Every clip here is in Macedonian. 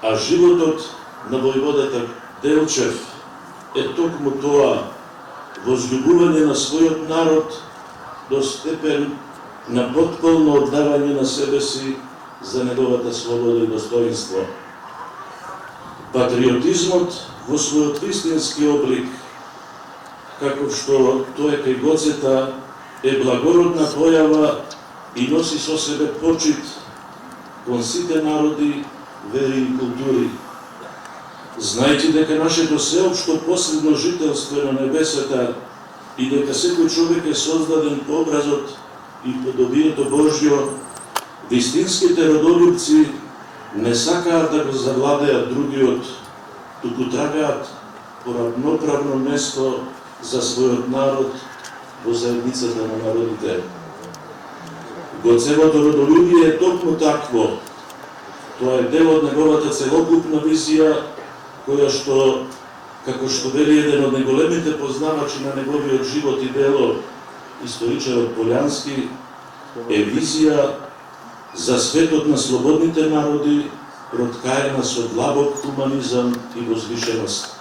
а животот на војводата Делчев е токму тоа, возлюбување на својот народ до степен на потполно оддавање на себе си за неговата слобода и достоинство. Патриотизмот во својот вистински облик, каков што тоа кај Гоцета е благородна појава и носи со себе почит кон сите народи, вери и култури. Знајќи дека нашето сеопшто последно жителство е на небесата и дека секој човек е создаден по образот и подобието Божјо, вистинските родолюбци не сакаат да го завладеат другиот, туку трагаат равноправно место за својот народ во заедницата на народите. Гоцевото родолюбие е токму такво. Тоа е дел од неговата целокупна визија, која што, како што вели еден од најголемите познавачи на неговиот живот и дело, историчарот Полјански, е визија за светот на слободните народи, проткаена со длабок хуманизам и возвишеност.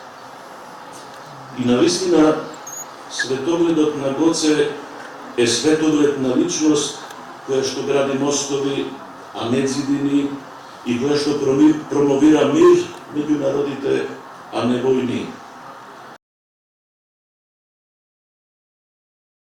И навистина, светогледот на Гоце е светоглед на личност која што гради мостови, а не зидини, и која што промовира мир меѓу народите, а не војни.